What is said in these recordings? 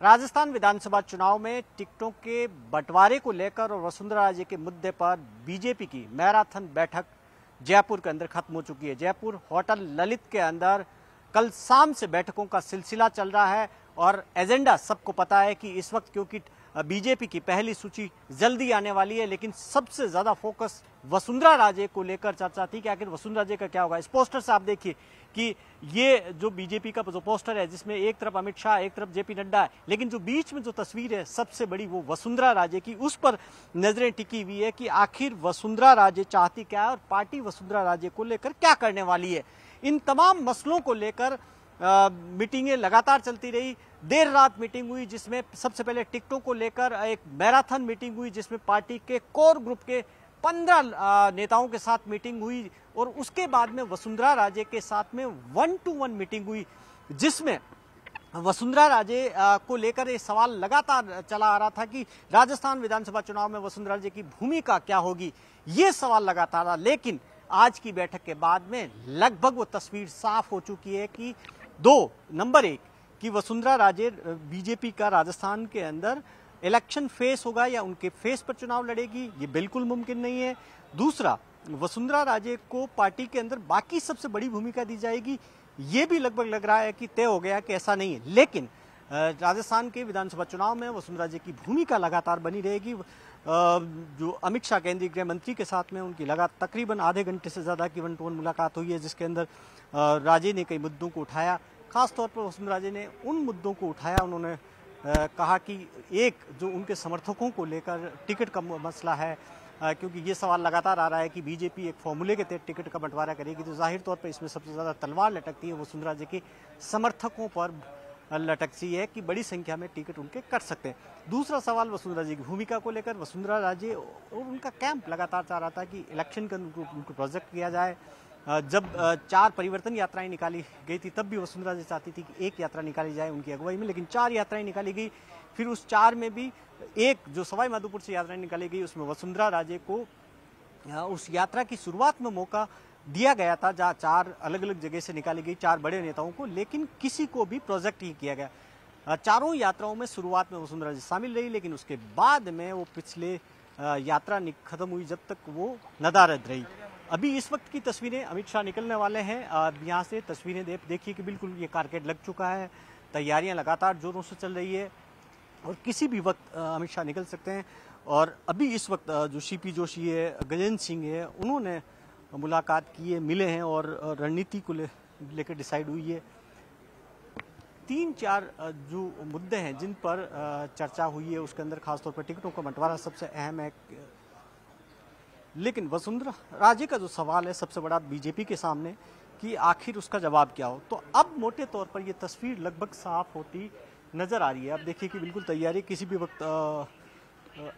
राजस्थान विधानसभा चुनाव में टिकटों के बंटवारे को लेकर और वसुंधरा राजे के मुद्दे पर बीजेपी की मैराथन बैठक जयपुर के अंदर खत्म हो चुकी है। जयपुर होटल ललित के अंदर कल शाम से बैठकों का सिलसिला चल रहा है और एजेंडा सबको पता है कि इस वक्त क्योंकि बीजेपी की पहली सूची जल्दी आने वाली है, लेकिन सबसे ज्यादा फोकस वसुंधरा राजे को लेकर चर्चा थी कि आखिर वसुंधरा राजे का क्या होगा। इस पोस्टर से आप देखिए कि ये जो बीजेपी का जो पोस्टर है, जिसमें एक तरफ अमित शाह एक तरफ जेपी नड्डा है, लेकिन जो बीच में जो तस्वीर है सबसे बड़ी वो वसुंधरा राजे की, उस पर नजरें टिकी हुई है कि आखिर वसुंधरा राजे चाहती क्या है और पार्टी वसुंधरा राजे को लेकर क्या करने वाली है। इन तमाम मसलों को लेकर मीटिंगें लगातार चलती रही। देर रात मीटिंग हुई जिसमें सबसे पहले टिकटों को लेकर एक मैराथन मीटिंग हुई, जिसमें पार्टी के कोर ग्रुप के 15 नेताओं के साथ मीटिंग हुई और उसके बाद में वसुंधरा राजे के साथ में 1-to-1 मीटिंग हुई, जिसमें वसुंधरा राजे को लेकर ये सवाल लगातार चला आ रहा था कि राजस्थान विधानसभा चुनाव में वसुंधरा राजे की भूमिका क्या होगी। ये सवाल लगातार रहा, लेकिन आज की बैठक के बाद में लगभग वो तस्वीर साफ हो चुकी है कि नंबर एक कि वसुंधरा राजे बीजेपी का राजस्थान के अंदर इलेक्शन फेस होगा या उनके फेस पर चुनाव लड़ेगी, ये बिल्कुल मुमकिन नहीं है। दूसरा, वसुंधरा राजे को पार्टी के अंदर बाकी सबसे बड़ी भूमिका दी जाएगी, ये भी लगभग लग रहा है कि तय हो गया कि ऐसा नहीं है। लेकिन राजस्थान के विधानसभा चुनाव में वसुंधरा राजे की भूमिका लगातार बनी रहेगी। जो अमित शाह केंद्रीय गृह मंत्री के साथ में उनकी लगातार तकरीबन आधे घंटे से ज्यादा की 1-to-1 मुलाकात हुई है, जिसके अंदर राजे ने कई मुद्दों को उठाया। खासतौर पर वसुंधरा राजे ने उन मुद्दों को उठाया। उन्होंने कहा कि एक जो उनके समर्थकों को लेकर टिकट का मसला है, क्योंकि ये सवाल लगातार आ रहा है कि बीजेपी एक फॉर्मूले के तहत टिकट का बंटवारा करेगी, तो जाहिर तौर पर इसमें सबसे ज्यादा तलवार लटकती है वसुंधरा राजे के समर्थकों पर लटकती है कि बड़ी संख्या में टिकट उनके कट सकते हैं। दूसरा सवाल वसुंधरा राजे की भूमिका को लेकर वसुंधरा राजे और उनका कैंप लगातार चाह रहा था कि इलेक्शन का उनको प्रोजेक्ट किया जाए। जब 4 परिवर्तन यात्राएं निकाली गई थी तब भी वसुंधरा राजे चाहती थी कि एक यात्रा निकाली जाए उनकी अगुवाई में, लेकिन 4 यात्राएं निकाली गई। फिर उस 4 में भी एक जो सवाई माधोपुर से यात्रा निकाली गई, उसमें वसुंधरा राजे को उस यात्रा की शुरुआत में मौका दिया गया था, जहाँ 4 अलग अलग जगह से निकाली गई 4 बड़े नेताओं को, लेकिन किसी को भी प्रोजेक्ट ही किया गया। चारों यात्राओं में शुरुआत में वसुंधरा राजे शामिल रही, लेकिन उसके बाद में वो पिछले यात्रा खत्म हुई जब तक वो नदारद रही। अभी इस वक्त की तस्वीरें, अमित शाह निकलने वाले हैं, यहाँ से तस्वीरें देखिए कि बिल्कुल ये कारकेड लग चुका है, तैयारियां लगातार जोरों से चल रही है और किसी भी वक्त अमित शाह निकल सकते हैं। और अभी इस वक्त जो सीपी जोशी है, गजेंद्र सिंह है, उन्होंने मुलाकात की है, मिले हैं और रणनीति को लेकर डिसाइड हुई है। 3-4 जो मुद्दे हैं जिन पर चर्चा हुई है, उसके अंदर खासतौर पर टिकटों का बंटवारा सबसे अहम है। लेकिन वसुंधरा राजे का जो सवाल है सबसे बड़ा बीजेपी के सामने कि आखिर उसका जवाब क्या हो, तो अब मोटे तौर पर यह तस्वीर लगभग साफ होती नजर आ रही है। अब देखिए कि बिल्कुल तैयारी, किसी भी वक्त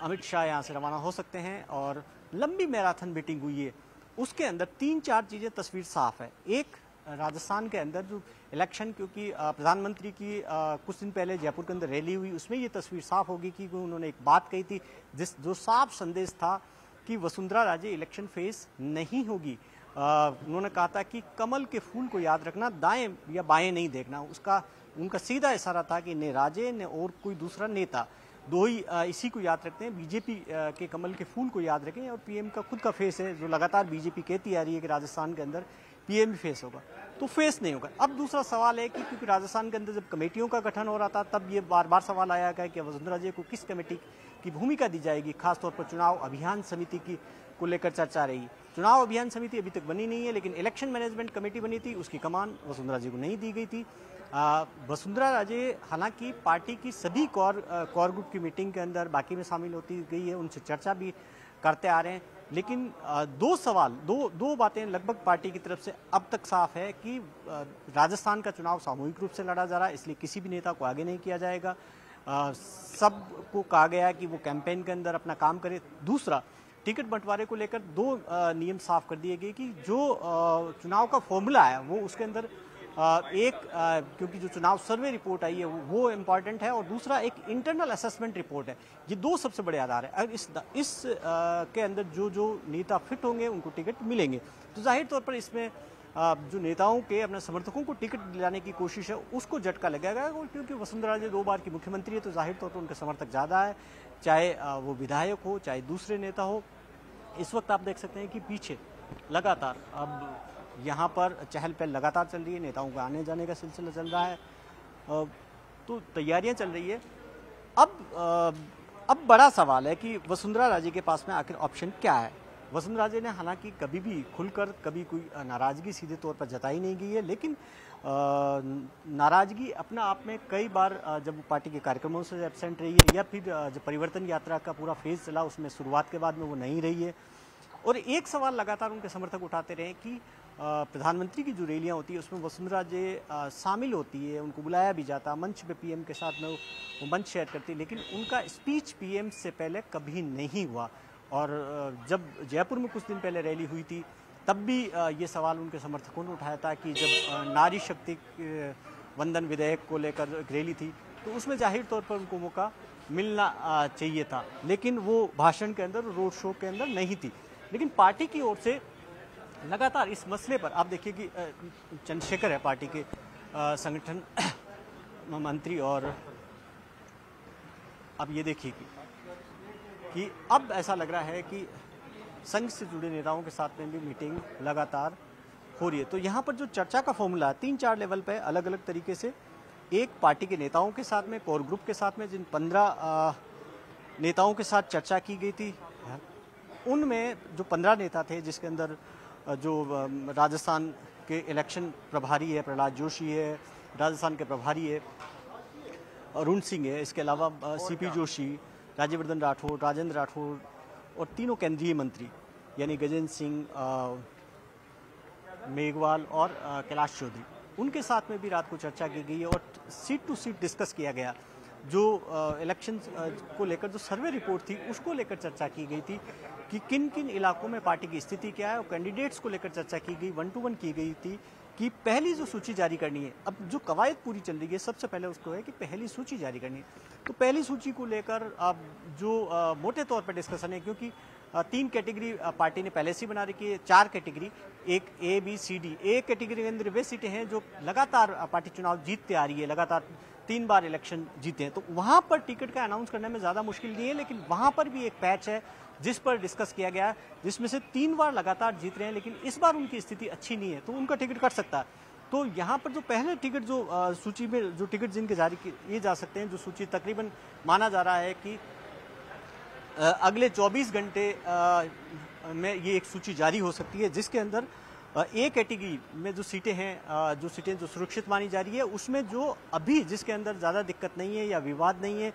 अमित शाह यहाँ से रवाना हो सकते हैं और लंबी मैराथन मीटिंग हुई है, उसके अंदर 3-4 चीजें तस्वीर साफ है। एक, राजस्थान के अंदर जो इलेक्शन, क्योंकि प्रधानमंत्री की कुछ दिन पहले जयपुर के अंदर रैली हुई, उसमें ये तस्वीर साफ होगी कि उन्होंने एक बात कही थी जो साफ संदेश था कि वसुंधरा राजे इलेक्शन फेस नहीं होगी। उन्होंने कहा था कि कमल के फूल को याद रखना, दाएं या बाएं नहीं देखना। उनका सीधा इशारा था कि ने राजे ने और कोई दूसरा नेता, दो ही इसी को याद रखते हैं, बीजेपी के कमल के फूल को याद रखें। और पीएम का खुद का फेस है, जो लगातार बीजेपी कहती आ रही है कि राजस्थान के अंदर पीएम फेस होगा, तो फेस नहीं होगा। अब दूसरा सवाल है कि क्योंकि राजस्थान के अंदर जब कमेटियों का गठन हो रहा था तब ये बार बार सवाल आया है कि वसुंधरा राजे को किस कमेटी की भूमिका दी जाएगी। खासतौर पर चुनाव अभियान समिति की को लेकर चर्चा रही। चुनाव अभियान समिति अभी तक बनी नहीं है, लेकिन इलेक्शन मैनेजमेंट कमेटी बनी थी, उसकी कमान वसुंधरा राजे को नहीं दी गई थी। वसुंधरा राजे हालांकि पार्टी की सभी कोर ग्रुप की मीटिंग के अंदर बाकी में शामिल होती गई है, उनसे चर्चा भी करते आ रहे हैं, लेकिन दो बातें लगभग पार्टी की तरफ से अब तक साफ है कि राजस्थान का चुनाव सामूहिक रूप से लड़ा जा रहा है, इसलिए किसी भी नेता को आगे नहीं किया जाएगा। सबको कहा गया है कि वो कैंपेन के अंदर अपना काम करे। दूसरा, टिकट बंटवारे को लेकर 2 नियम साफ कर दिए गए कि जो चुनाव का फॉर्मूला है वो उसके अंदर क्योंकि जो चुनाव सर्वे रिपोर्ट आई है वो इम्पॉर्टेंट है, और दूसरा एक इंटरनल असेसमेंट रिपोर्ट है। ये 2 सबसे बड़े आधार है। अगर इस के अंदर जो नेता फिट होंगे उनको टिकट मिलेंगे, तो जाहिर तौर पर इसमें जो नेताओं के अपने समर्थकों को टिकट दिलाने की कोशिश है उसको झटका लगेगा, क्योंकि वसुंधरा राजे 2 बार की मुख्यमंत्री है तो जाहिर तौर पर उनके समर्थक ज़्यादा है, चाहे वो विधायक हो चाहे दूसरे नेता हो। इस वक्त आप देख सकते हैं कि पीछे लगातार अब यहाँ पर चहल पहल लगातार चल रही है, नेताओं का आने जाने का सिलसिला चल रहा है, तो तैयारियां चल रही है। अब बड़ा सवाल है कि वसुंधरा राजे के पास में आखिर ऑप्शन क्या है। वसुंधरा राजे ने हालांकि कभी भी खुलकर कभी कोई नाराजगी सीधे तौर पर जताई नहीं गई है, लेकिन नाराजगी अपना आप में कई बार जब पार्टी के कार्यक्रमों से एब्सेंट रही है या फिर जब परिवर्तन यात्रा का पूरा फेज चला उसमें शुरुआत के बाद में वो नहीं रही है। और एक सवाल लगातार उनके समर्थक उठाते रहे कि प्रधानमंत्री की जो रैलियां होती है उसमें वसुंधरा राजे शामिल होती है, उनको बुलाया भी जाता, मंच पे पीएम के साथ में वो मंच शेयर करती, लेकिन उनका स्पीच पीएम से पहले कभी नहीं हुआ। और जब जयपुर में कुछ दिन पहले रैली हुई थी तब भी ये सवाल उनके समर्थकों ने उठाया था कि जब नारी शक्ति वंदन विधेयक को लेकर एक रैली थी तो उसमें जाहिर तौर पर उनको मौका मिलना चाहिए था, लेकिन वो भाषण के अंदर, रोड शो के अंदर नहीं थी। लेकिन पार्टी की ओर से लगातार इस मसले पर आप देखिए कि चंद्रशेखर है पार्टी के संगठन मंत्री, और अब ये देखिए कि अब ऐसा लग रहा है कि संघ से जुड़े नेताओं के साथ में भी मीटिंग लगातार हो रही है। तो यहाँ पर जो चर्चा का फॉर्मूला 3-4 लेवल पे अलग अलग तरीके से, एक पार्टी के नेताओं के साथ में, कोर ग्रुप के साथ में, जिन 15 नेताओं के साथ चर्चा की गई थी उनमें जो 15 नेता थे जिसके अंदर जो राजस्थान के इलेक्शन प्रभारी है प्रहलाद जोशी है, राजस्थान के प्रभारी है अरुण सिंह है, इसके अलावा सीपी जोशी, राज्यवर्धन राठौड़, राजेंद्र राठौड़ और तीनों केंद्रीय मंत्री यानी गजेंद्र सिंह, मेघवाल और कैलाश चौधरी, उनके साथ में भी रात को चर्चा की गई है और सीट टू सीट डिस्कस किया गया। जो इलेक्शन को लेकर जो सर्वे रिपोर्ट थी उसको लेकर चर्चा की गई थी कि किन किन इलाकों में पार्टी की स्थिति क्या है, और कैंडिडेट्स को लेकर चर्चा की गई, 1-to-1 की गई थी कि पहली जो सूची जारी करनी है, अब जो कवायद पूरी चल रही है सबसे पहले उसको है कि पहली सूची जारी करनी है। तो पहली सूची को लेकर अब जो मोटे तौर पर डिस्कशन है, क्योंकि 3 कैटेगरी पार्टी ने पहले से बना रखी है, 4 कैटेगरी, एक A, B, C, D। A category के अंदर वे सीटें हैं जो लगातार पार्टी चुनाव जीतते आ रही है, लगातार 3 बार इलेक्शन जीते हैं, तो वहां पर टिकट का अनाउंस करने में ज्यादा मुश्किल नहीं है, लेकिन वहां पर भी एक पैच है जिस पर डिस्कस किया गया, जिसमें से 3 बार लगातार जीत रहे हैं, लेकिन इस बार उनकी स्थिति अच्छी नहीं है तो उनका टिकट कट सकता है। तो यहाँ पर जो पहले टिकट जो सूची में जो टिकट जिनके जारी किए जा सकते हैं, जो सूची तकरीबन माना जा रहा है कि अगले 24 घंटे में ये एक सूची जारी हो सकती है, जिसके अंदर ए कैटेगरी में जो सीटें हैं, जो सीटें जो सुरक्षित मानी जा रही है, उसमें जो अभी जिसके अंदर ज़्यादा दिक्कत नहीं है या विवाद नहीं है,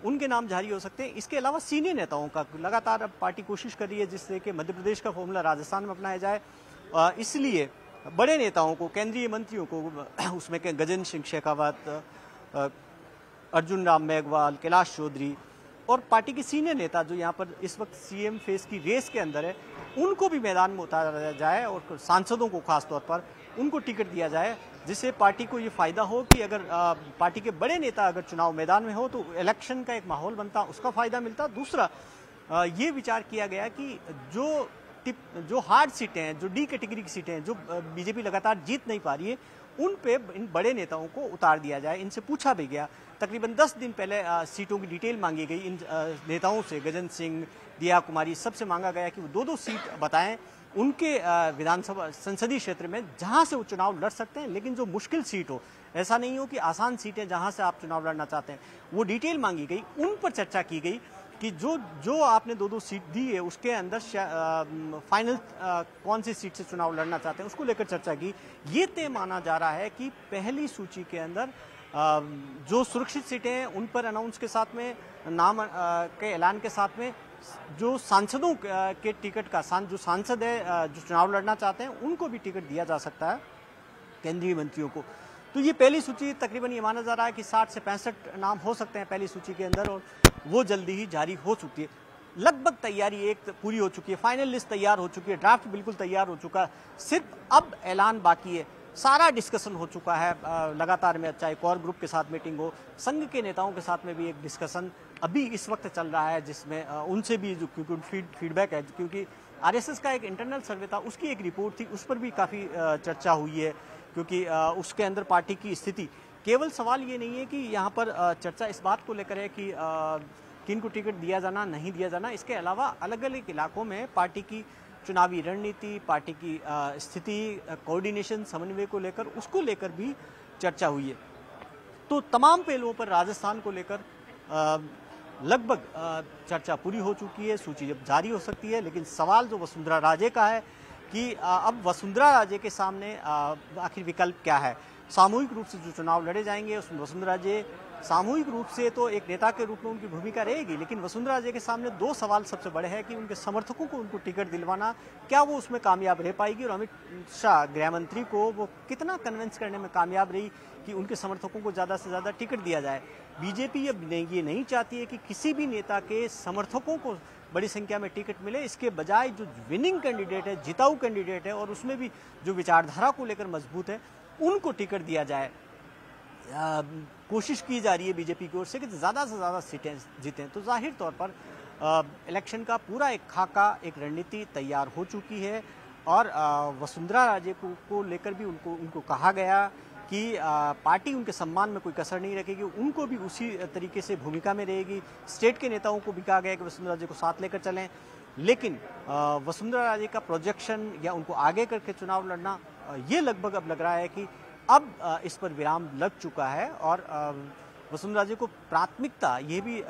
उनके नाम जारी हो सकते हैं। इसके अलावा सीनियर नेताओं का लगातार अब पार्टी कोशिश कर रही है जिससे कि मध्य प्रदेश का फॉर्मूला राजस्थान में अपनाया जाए, इसलिए बड़े नेताओं को, केंद्रीय मंत्रियों को, उसमें गजेंद्र सिंह शेखावत, अर्जुन राम मेघवाल, कैलाश चौधरी और पार्टी के सीनियर नेता जो यहाँ पर इस वक्त सीएम फेस की रेस के अंदर है, उनको भी मैदान में उतारा जाए और सांसदों को खासतौर पर उनको टिकट दिया जाए, जिससे पार्टी को ये फायदा हो कि अगर पार्टी के बड़े नेता अगर चुनाव मैदान में हो तो इलेक्शन का एक माहौल बनता, उसका फायदा मिलता। दूसरा ये विचार किया गया कि जो हार्ड सीटें हैं, जो डी कैटेगरी की सीटें हैं, जो बीजेपी लगातार जीत नहीं पा रही है, उन पे इन बड़े नेताओं को उतार दिया जाए। इनसे पूछा भी गया, तकरीबन 10 दिन पहले सीटों की डिटेल मांगी गई इन नेताओं से, गजेंद्र सिंह, दिया कुमारी, सबसे मांगा गया कि वो 2-2 सीट बताएं उनके विधानसभा संसदीय क्षेत्र में जहां से वो चुनाव लड़ सकते हैं, लेकिन जो मुश्किल सीट हो, ऐसा नहीं हो कि आसान सीटें जहां से आप चुनाव लड़ना चाहते हैं, वो डिटेल मांगी गई। उन पर चर्चा की गई कि जो आपने 2-2 सीट दी है उसके अंदर फाइनल कौन सी सीट से चुनाव लड़ना चाहते हैं, उसको लेकर चर्चा की। ये तय माना जा रहा है कि पहली सूची के अंदर जो सुरक्षित सीटें हैं उन पर अनाउंस के साथ में, नाम के ऐलान के साथ में, जो सांसदों के टिकट का जो सांसद है जो चुनाव लड़ना चाहते हैं उनको भी टिकट दिया जा सकता है, केंद्रीय मंत्रियों को। तो ये पहली सूची तकरीबन ये माना जा रहा है कि 60 से 65 नाम हो सकते हैं पहली सूची के अंदर, और वो जल्दी ही जारी हो चुकी है। लगभग तैयारी एक पूरी हो चुकी है, फाइनल लिस्ट तैयार हो चुकी है, ड्राफ्ट बिल्कुल तैयार हो चुका है, सिर्फ अब ऐलान बाकी है। सारा डिस्कशन हो चुका है लगातार में, चाहे कोर ग्रुप के साथ मीटिंग हो, संघ के नेताओं के साथ में भी एक डिस्कशन अभी इस वक्त चल रहा है, जिसमें उनसे भी जो क्योंकि फीडबैक है, क्योंकि आरएसएस का एक इंटरनल सर्वे था, उसकी एक रिपोर्ट थी, उस पर भी काफ़ी चर्चा हुई है, क्योंकि उसके अंदर पार्टी की स्थिति, केवल सवाल ये नहीं है कि यहाँ पर चर्चा इस बात को लेकर है कि किन को टिकट दिया जाना नहीं दिया जाना, इसके अलावा अलग अलग इलाकों में पार्टी की चुनावी रणनीति, पार्टी की स्थिति, कोऑर्डिनेशन, समन्वय को लेकर, उसको लेकर भी चर्चा हुई है। तो तमाम पहलुओं पर राजस्थान को लेकर लगभग चर्चा पूरी हो चुकी है, सूची जब जारी हो सकती है। लेकिन सवाल जो वसुंधरा राजे का है कि अब वसुंधरा राजे के सामने आखिर विकल्प क्या है। सामूहिक रूप से जो चुनाव लड़े जाएंगे उसमें वसुंधरा राजे सामूहिक रूप से तो एक नेता के रूप में उनकी भूमिका रहेगी, लेकिन वसुंधरा राजे के सामने दो सवाल सबसे बड़े हैं कि उनके समर्थकों को उनको टिकट दिलवाना, क्या वो उसमें कामयाब रह पाएगी, और अमित शाह गृह मंत्री को वो कितना कन्विंस करने में कामयाब रही कि उनके समर्थकों को ज़्यादा से ज़्यादा टिकट दिया जाए। बीजेपी अब ये नहीं चाहती है कि किसी भी नेता के समर्थकों को बड़ी संख्या में टिकट मिले, इसके बजाय जो विनिंग कैंडिडेट है, जिताऊ कैंडिडेट है, और उसमें भी जो विचारधारा को लेकर मजबूत है, उनको टिकट दिया जाए। कोशिश की जा रही है बीजेपी की ओर से कि ज़्यादा से ज़्यादा सीटें जीतें। तो जाहिर तौर पर इलेक्शन का पूरा एक खाका, एक रणनीति तैयार हो चुकी है, और वसुंधरा राजे को लेकर भी उनको कहा गया कि पार्टी उनके सम्मान में कोई कसर नहीं रखेगी, उनको भी उसी तरीके से भूमिका में रहेगी। स्टेट के नेताओं को भी कहा गया कि वसुंधरा राजे को साथ लेकर चलें, लेकिन वसुंधरा राजे का प्रोजेक्शन या उनको आगे करके चुनाव लड़ना, ये लगभग अब लग रहा है कि अब इस पर विराम लग चुका है, और वसुंधरा राजे को प्राथमिकता, ये भी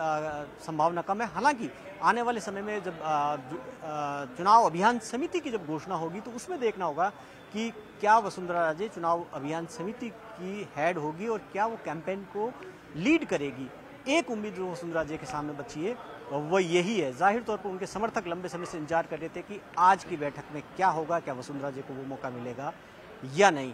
संभावना कम है। हालांकि आने वाले समय में जब चुनाव अभियान समिति की जब घोषणा होगी तो उसमें देखना होगा कि क्या वसुंधरा राजे चुनाव अभियान समिति की हेड होगी और क्या वो कैंपेन को लीड करेगी। एक उम्मीद जो वसुंधरा राजे के सामने बची है वो यही है। जाहिर तौर पर उनके समर्थक लंबे समय से इंतजार कर रहे थे कि आज की बैठक में क्या होगा, क्या वसुंधरा राजे को वो मौका मिलेगा या नहीं।